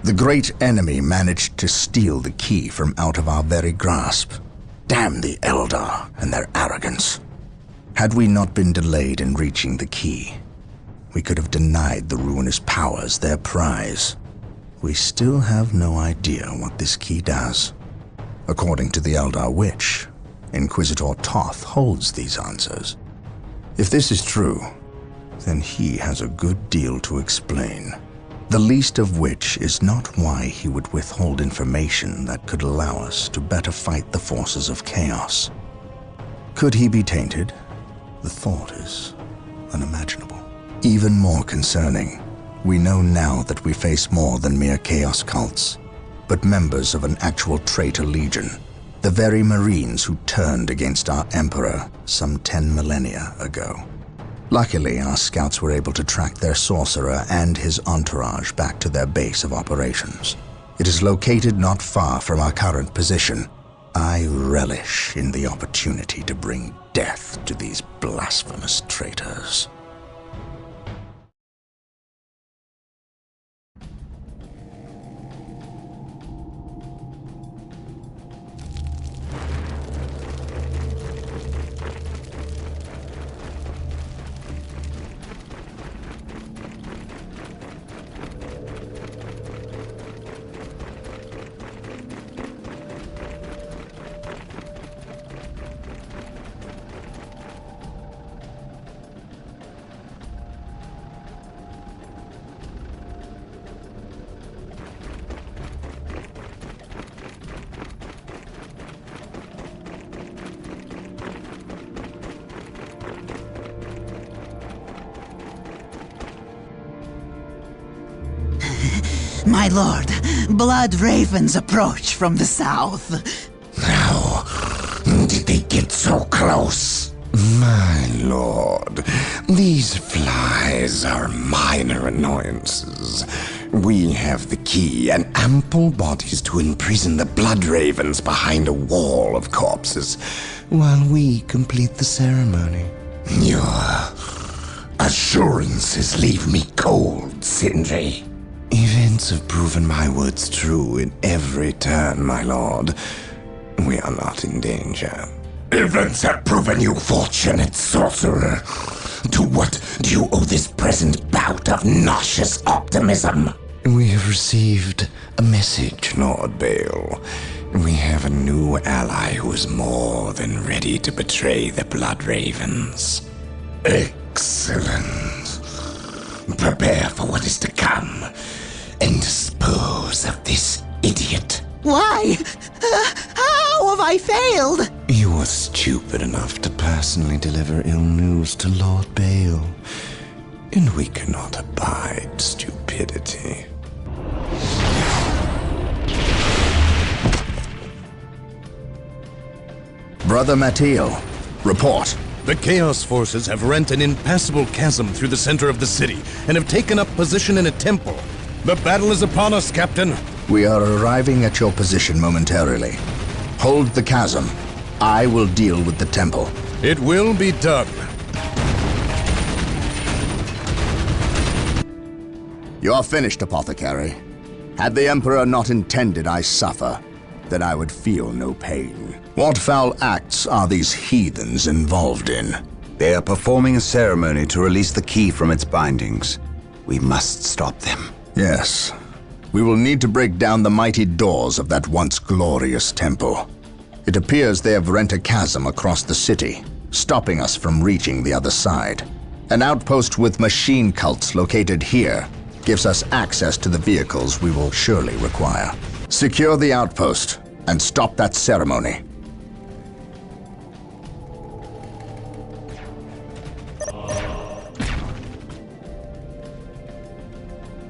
The great enemy managed to steal the key from out of our very grasp. Damn the Eldar and their arrogance. Had we not been delayed in reaching the key, we could have denied the ruinous powers their prize. We still have no idea what this key does. According to the Eldar Witch, Inquisitor Toth holds these answers. If this is true, then he has a good deal to explain. The least of which is not why he would withhold information that could allow us to better fight the forces of chaos. Could he be tainted? The thought is unimaginable. Even more concerning, we know now that we face more than mere chaos cults, but members of an actual traitor legion, the very Marines who turned against our Emperor some 10 millennia ago. Luckily, our scouts were able to track their sorcerer and his entourage back to their base of operations. It is located not far from our current position. I relish in the opportunity to bring death to these blasphemous traitors. My lord, blood ravens approach from the south. How did they get so close? My lord, these flies are minor annoyances. We have the key and ample bodies to imprison the blood ravens behind a wall of corpses, while we complete the ceremony. Your assurances leave me cold, Sindri. Events have proven my words true in every turn, my lord. We are not in danger. Events have proven you fortunate, sorcerer. To what do you owe this present bout of nauseous optimism? We have received a message, Lord Bale. We have a new ally who is more than ready to betray the Blood Ravens. Excellent. Prepare for what is to come, and dispose of this idiot. Why? How have I failed? You were stupid enough to personally deliver ill news to Lord Bale, and we cannot abide stupidity. Brother Matteo, report. The Chaos Forces have rent an impassable chasm through the center of the city and have taken up position in a temple. The battle is upon us, Captain. We are arriving at your position momentarily. Hold the chasm. I will deal with the temple. It will be done. You are finished, Apothecary. Had the Emperor not intended I suffer, then I would feel no pain. What foul acts are these heathens involved in? They are performing a ceremony to release the key from its bindings. We must stop them. Yes. We will need to break down the mighty doors of that once glorious temple. It appears they have rent a chasm across the city, stopping us from reaching the other side. An outpost with machine cults located here gives us access to the vehicles we will surely require. Secure the outpost and stop that ceremony.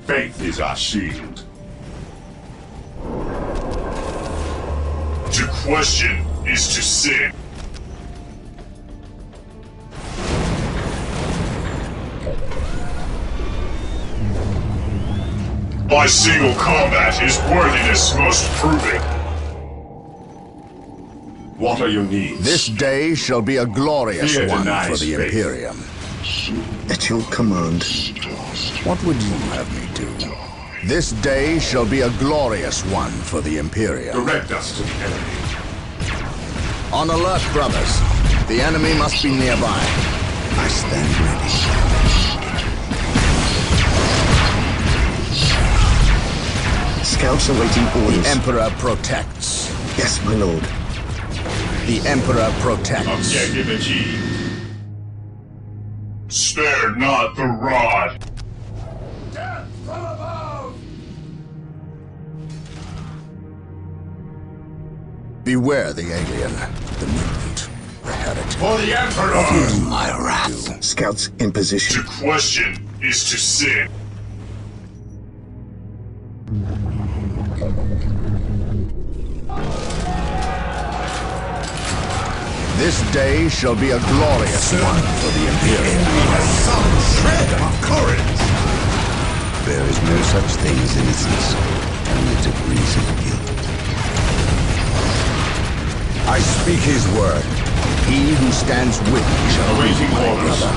Faith is our shield. To question is to sin. By single combat is worthiness most proving. What are your needs? This day shall be a glorious Fear one denies for the faith. Imperium. At your command. What would you have me do? This day shall be a glorious one for the Imperium. Direct us to the enemy. On alert, brothers. The enemy must be nearby. I stand ready. Scouts awaiting orders. The Emperor protects. Yes, my lord. The Emperor protects. Objective achieved. Spare not the rod. Death from above! Beware the alien, the mutant, the heretic. For the Emperor! My wrath. Scouts in position. To question is to sin. This day shall be a glorious one for the Imperium. Some shred of courage! There is no such thing as innocence, only degrees of guilt. I speak his word. He who stands with me shall be Awaiting my orders. brother.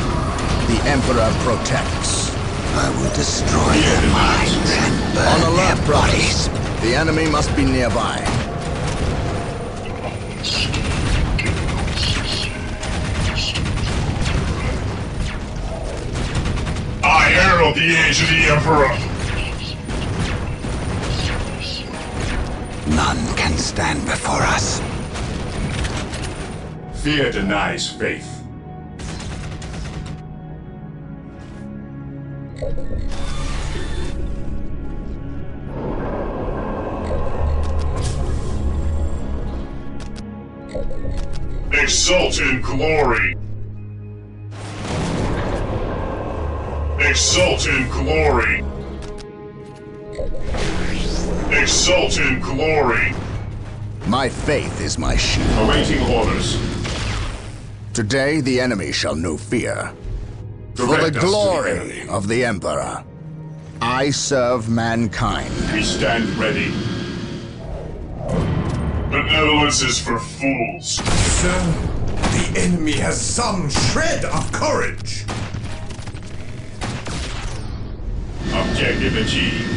The Emperor protects. I will destroy their minds and burn On alert, their brothers. bodies. The enemy must be nearby. I herald the age of the Emperor. None can stand before us. Fear denies faith. Exult in glory. Exult in glory. Exult in glory. My faith is my shield. Awaiting orders. Today the enemy shall know fear. For the Direct us to the glory enemy. of the Emperor, I serve mankind. We stand ready. Benevolence is for fools. Sir, the enemy has some shred of courage! Objective achieved.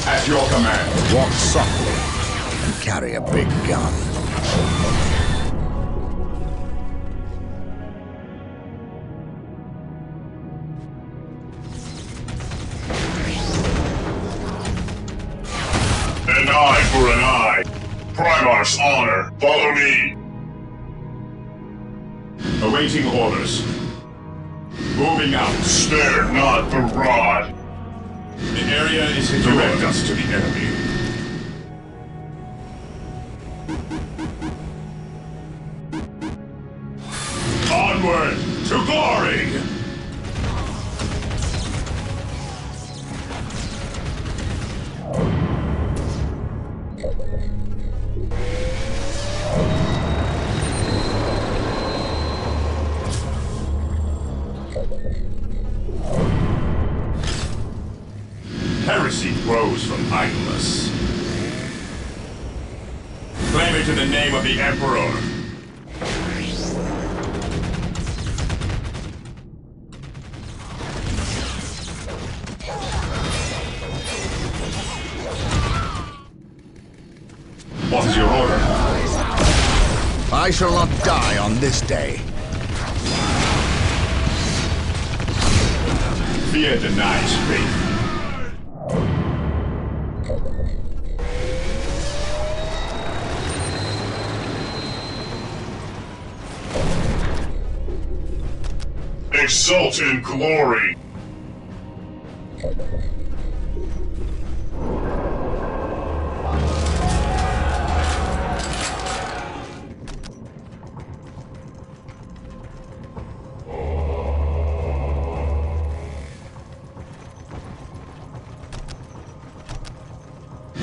At your command. Walk softly and carry a big gun. An eye for an eye. Primarch's honor. Follow me. Awaiting orders. Moving out. Spare not the rod. The area is secure. Direct us to the enemy. Onward to glory! Heresy grows from idleness. Claim it to the name of the Emperor. What is your order? I shall not die on this day. Fear denies faith. Exult in glory.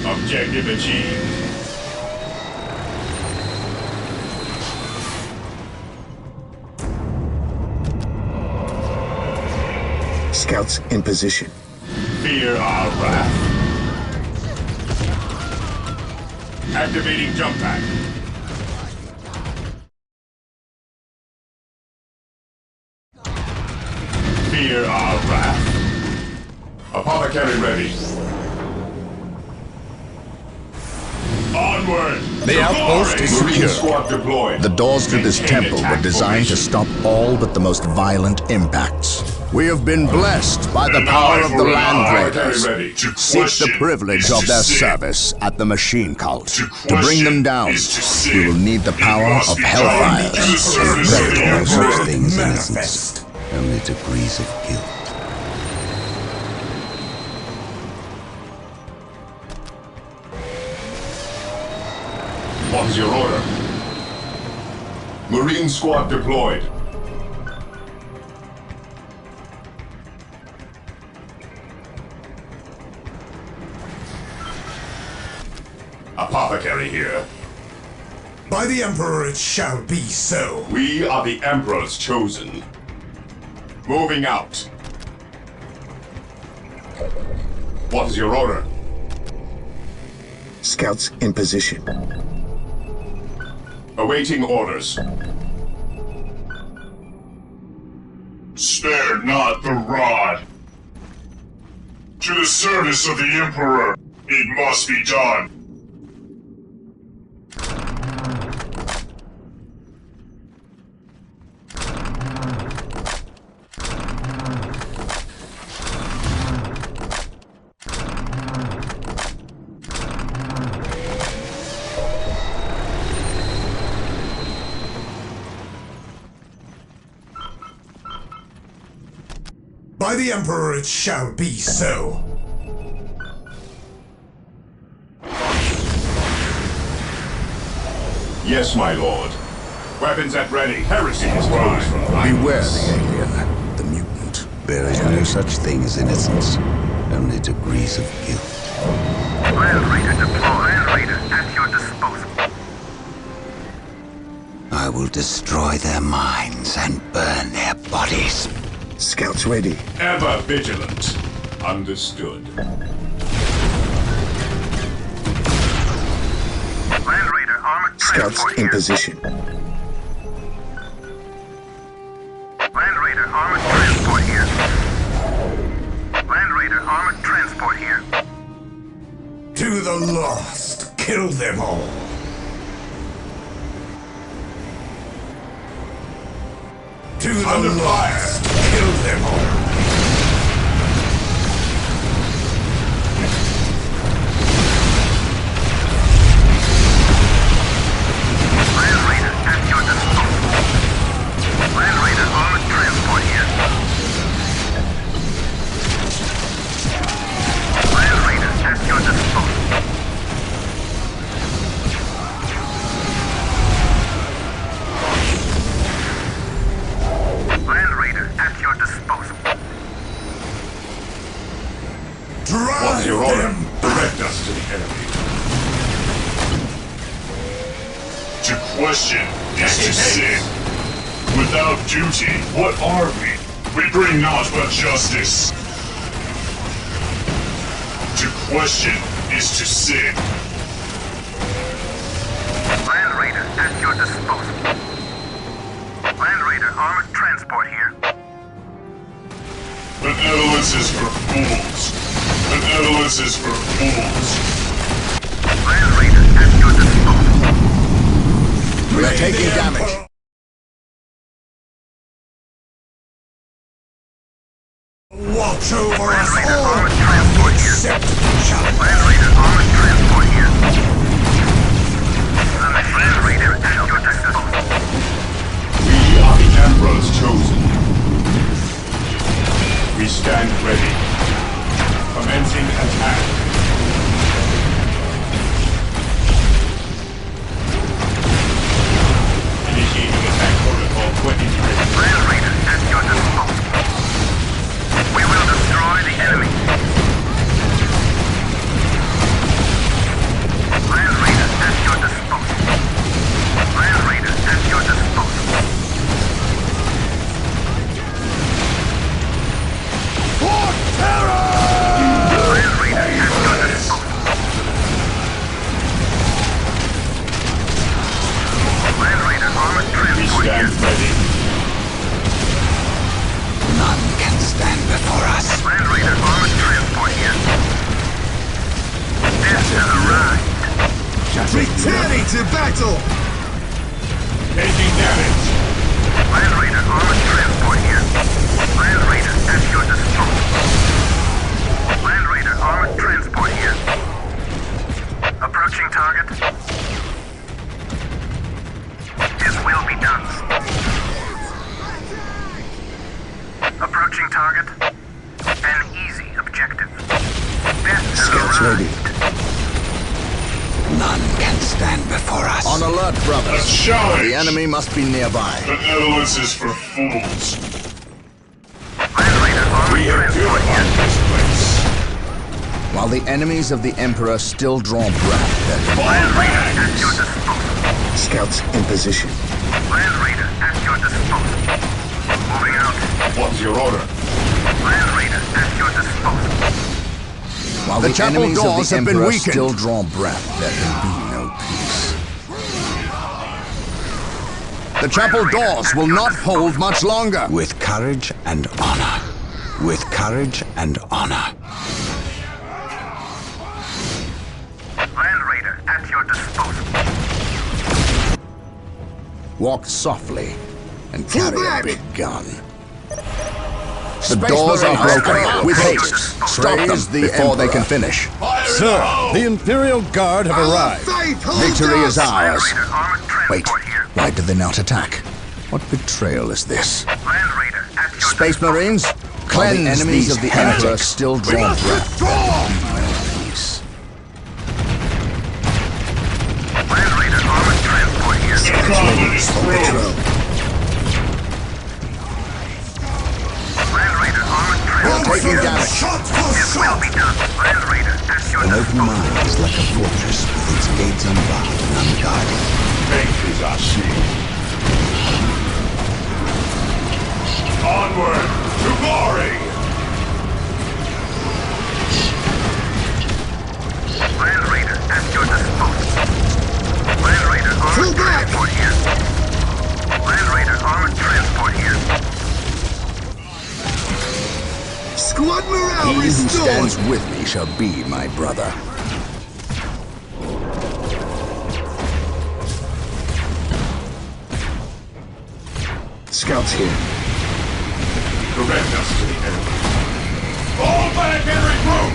Objective achieved. Scouts in position. our wrath. Activating jump pack. Fear our wrath. Apothecary ready. Onward! The outpost is Marine secure. squad deployed. The doors to this Maintain temple were attack designed to formation. stop all but the most violent impacts. We have been blessed by the power of the Land Raiders. Ready. To Seek the question privilege is of to their sin. service at the machine cult. To To bring them question down, is to sin. we will need the It power must of be done hellfires. to the service of the No Emperor. such thing as innocence. Only degrees of guilt. What is your order? Marine squad deployed. Apothecary here. By the Emperor it shall be so. We are the Emperor's chosen. Moving out. What is your order? Scouts in position. Awaiting orders. Spare not the rod. To the service of the Emperor, it must be done. By the Emperor it shall be so. Yes, my lord. Weapons at ready. Heresy is closed from Beware the alien, the mutant. There is no such thing as innocence. Only degrees of guilt. Land Raider deployed. Land Raider at your disposal. I will destroy their minds and burn their bodies. Scouts ready. Ever vigilant. Understood. Land Raider armored Scouts transport in here. position. Land Raider armored transport here. Land Raider armored transport here. To the lost, kill them all. To the Under lost, kill them all. Land Raider at your disposal. Land Raider armored transport here. Land Raider at your disposal. Land Raider at your disposal. Drive What's your order? them. Direct us to the enemy. To question is to sin. Without duty, what are we? We bring naught but justice. To question is to sin. Land Raider at your disposal. Land Raider armored transport here. Benevolence is for fools. Benevolence is for fools. Land Raider at your disposal. We are taking damage. Watch over Land us Raider all. armored transport here. Except John. Land Raider armored transport here. Land Raider at your disposal. We are the Emperor's chosen. We stand ready. Commencing attack. Initiating attack protocol 23. Land Raider at your disposal. We will destroy the enemy. Ready to battle! Taking damage. Land Raider armored transport here. Land Raider at your disposal. Land Raider armored transport here. Approaching target. His will be done. Approaching target. An easy objective. Death has Scouts arrived. ready. None can stand before us. On alert, A brothers. challenge. The enemy must be nearby. Benevolence is for fools. Land Raider armored We have transport purified here. this place. While the enemies of the Emperor still draw breath, their Land Raider at your disposal. Scouts in position. Land Raider at your disposal. Moving out. What's your order? Land Raider at your disposal. While The the chapel enemies of doors the have been Emperor weakened. still draw breath, there can be no peace. The chapel doors will not hold much longer. With courage and honor. With courage and honor. Land Raider at your disposal. Walk softly and Fall carry a back. big gun. The doors are broken. with At your haste. disposal. Stop them before they can finish. Sir, the Imperial Guard have arrived. Faith holds Victory is us. Land ours. Raider armored Wait, transport here. why did they not attack? What betrayal is this? Land Raider at your Space disposal. Marines, while the Cleanse enemies these of the heretics. Emperor still draw breath, there can be no peace. Land Raider armored transport here. Gauntlet is thrown. Patrol. Land Raider armored transport Taking here. damage. His will be done. Land Raider at your An open disposal. mind is like a fortress with its gates unbarred and unguarded. Faith is our shield. Onward to glory! Land Raider at your disposal. Land Raider armored Fall back. transport here. Land Raider armored transport here. Squad morale He who restored. stands with me shall be my brother. Scouts here. Direct us to the enemy. Fall back and regroup!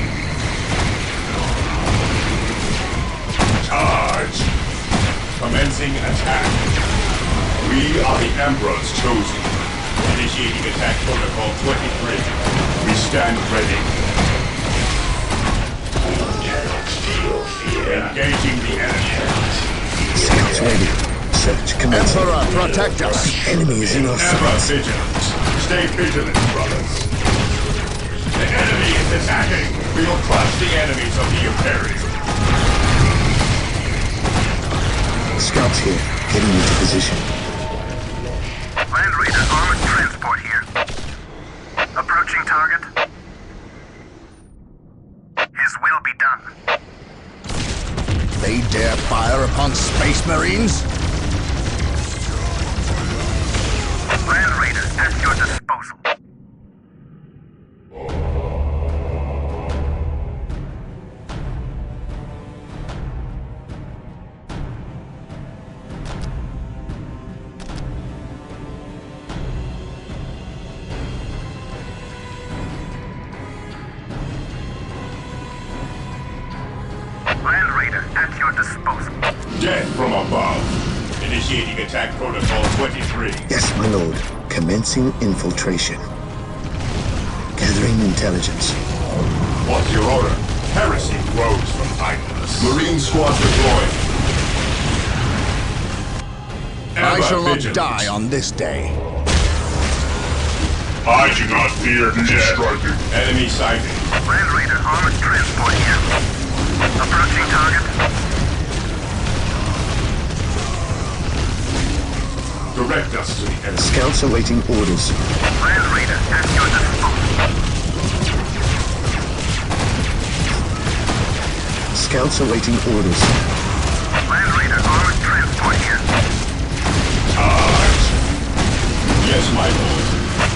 Charge! Commencing attack. We are the Emperor's chosen. Initiating attack protocol 23. We stand ready. Engaging the enemy. Scouts ready. Search commencing. Emperor, protect us! Enemy is in our Ever sights. vigilant. Stay vigilant, brothers. The enemy is attacking. We will crush the enemies of the Imperium. Scouts here. Getting into position. Land Raider armored transport here. Approaching target. His will be done. They dare fire upon Space Marines? Land Raider at your disposal. Land Raider at your disposal. Death from above. Initiating attack protocol 23. Yes, my lord. Commencing infiltration. Gathering intelligence. What's your order? Heresy grows from idleness. Marine squad deployed. I shall not vigilant. die on this day. I do not fear death. Enemy sighted. Land Raider armored transport here. Approaching target. Direct us to the enemy. Scouts awaiting orders. Land Raider at your disposal. Scouts awaiting orders. Land Raider armored transport here. Charge! Yes, my lord.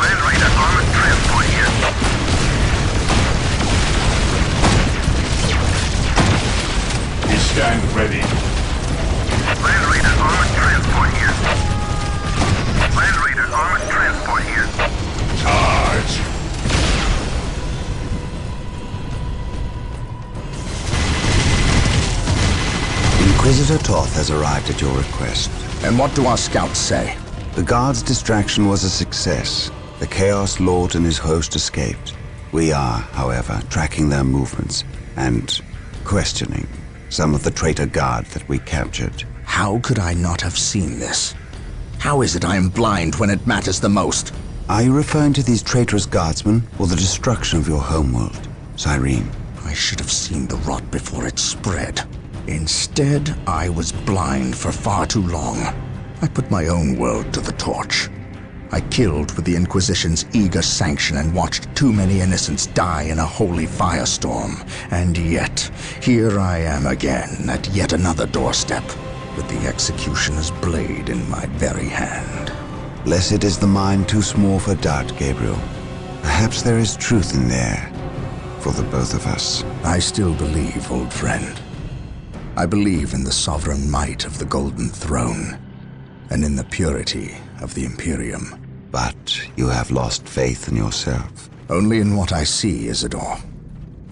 Land Raider armored transport here. We stand ready. Land Raider armored transport here. Land Raider armored transport here. Charge! Inquisitor Toth has arrived at your request. And what do our scouts say? The guard's distraction was a success. The Chaos Lord and his host escaped. We are, however, tracking their movements and questioning some of the traitor guard that we captured. How could I not have seen this? How is it I am blind when it matters the most? Are you referring to these traitorous guardsmen or the destruction of your homeworld, Cyrene? I should have seen the rot before it spread. Instead, I was blind for far too long. I put my own world to the torch. I killed with the Inquisition's eager sanction and watched too many innocents die in a holy firestorm. And yet, here I am again at yet another doorstep, with the executioner's blade in my very hand. Blessed is the mind too small for doubt, Gabriel. Perhaps there is truth in there, for the both of us. I still believe, old friend. I believe in the sovereign might of the Golden Throne, and in the purity of the Imperium. But you have lost faith in yourself. Only in what I see, Isidore.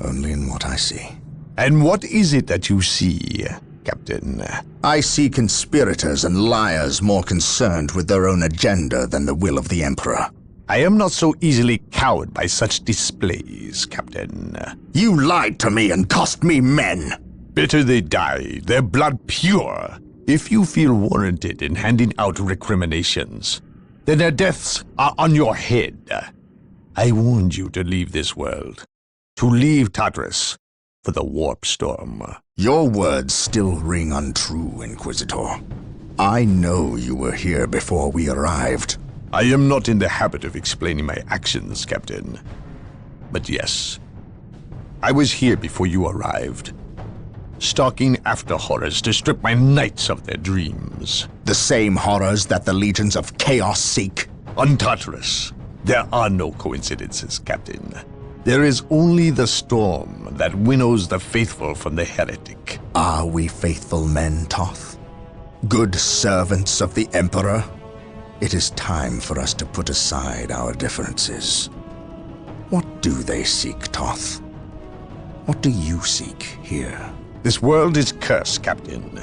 Only in what I see. And what is it that you see, Captain? I see conspirators and liars more concerned with their own agenda than the will of the Emperor. I am not so easily cowed by such displays, Captain. You lied to me and cost me men! Better they die, their blood pure. If you feel warranted in handing out recriminations, then their deaths are on your head. I warned you to leave this world, to leave Tartarus for the warp storm. Your words still ring untrue, Inquisitor. I know you were here before we arrived. I am not in the habit of explaining my actions, Captain. But yes, I was here before you arrived, stalking after horrors to strip my knights of their dreams. The same horrors that the legions of chaos seek. On Tartarus, there are no coincidences, Captain. There is only the storm that winnows the faithful from the heretic. Are we faithful men, Toth? Good servants of the Emperor? It is time for us to put aside our differences. What do they seek, Toth? What do you seek here? This world is cursed, Captain.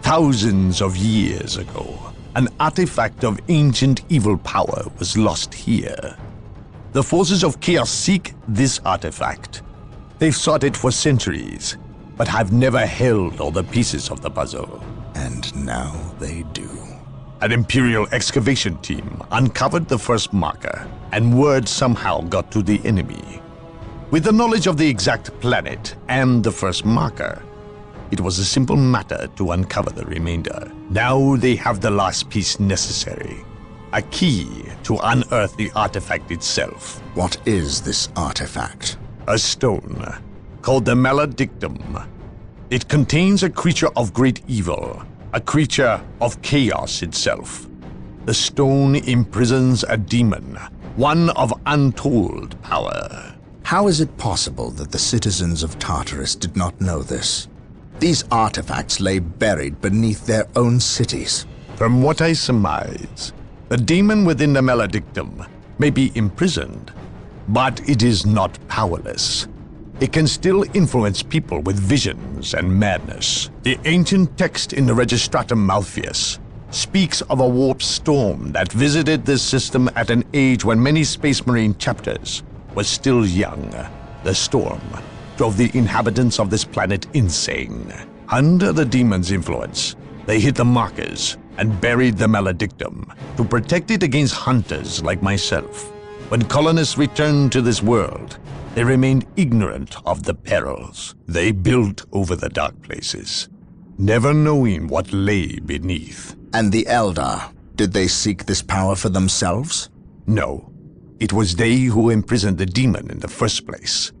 Thousands of years ago, an artifact of ancient evil power was lost here. The forces of chaos seek this artifact. They've sought it for centuries, but have never held all the pieces of the puzzle. And now they do. An Imperial excavation team uncovered the first marker, and word somehow got to the enemy. With the knowledge of the exact planet and the first marker, it was a simple matter to uncover the remainder. Now they have the last piece necessary. A key to unearth the artifact itself. What is this artifact? A stone, called the Maledictum. It contains a creature of great evil, a creature of chaos itself. The stone imprisons a demon, one of untold power. How is it possible that the citizens of Tartarus did not know this? These artifacts lay buried beneath their own cities. From what I surmise, the demon within the Maledictum may be imprisoned, but it is not powerless. It can still influence people with visions and madness. The ancient text in the Registratum Malpheus speaks of a warp storm that visited this system at an age when many Space Marine chapters were still young. The storm drove the inhabitants of this planet insane. Under the demon's influence, they hit the markers and buried the Maledictum to protect it against hunters like myself. When colonists returned to this world, they remained ignorant of the perils. They built over the dark places, never knowing what lay beneath. And the Eldar, did they seek this power for themselves? No, it was they who imprisoned the demon in the first place.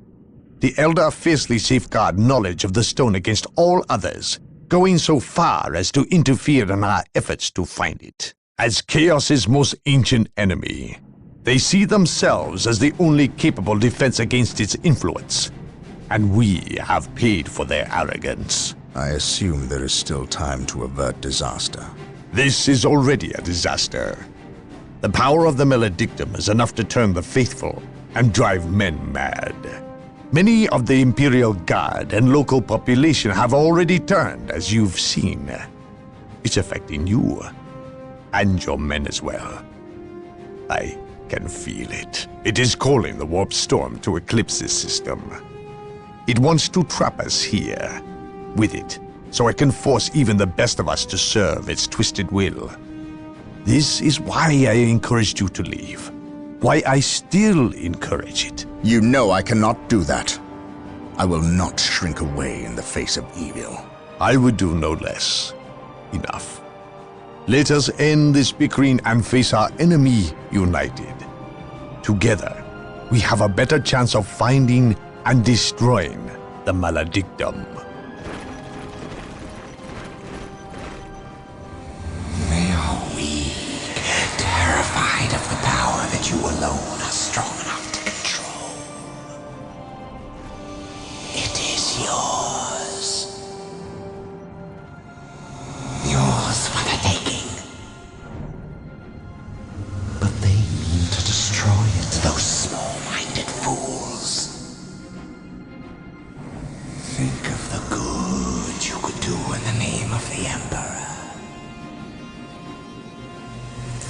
The Eldar fiercely safeguard knowledge of the stone against all others, going so far as to interfere in our efforts to find it. As Chaos's most ancient enemy, they see themselves as the only capable defense against its influence, and we have paid for their arrogance. I assume there is still time to avert disaster. This is already a disaster. The power of the Maledictum is enough to turn the faithful and drive men mad. Many of the Imperial Guard and local population have already turned, as you've seen. It's affecting you, and your men as well. I can feel it. It is calling the warp storm to eclipse this system. It wants to trap us here, with it, so it can force even the best of us to serve its twisted will. This is why I encouraged you to leave. Why I still encourage it. You know I cannot do that. I will not shrink away in the face of evil. I would do no less. Enough. Let us end this bickering and face our enemy united. Together, we have a better chance of finding and destroying the Maledictum. They are weak, terrified of the power that you alone are strong enough to control. It is yours. Yours for the taking. But they mean to destroy it, those small-minded fools. Think of the good you could do in the name of the Emperor.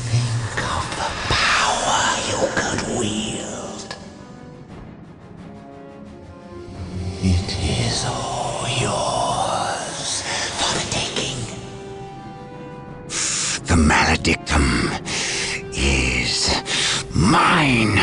Think of the power you could wield. It is all yours for the taking. The Maledictum is mine.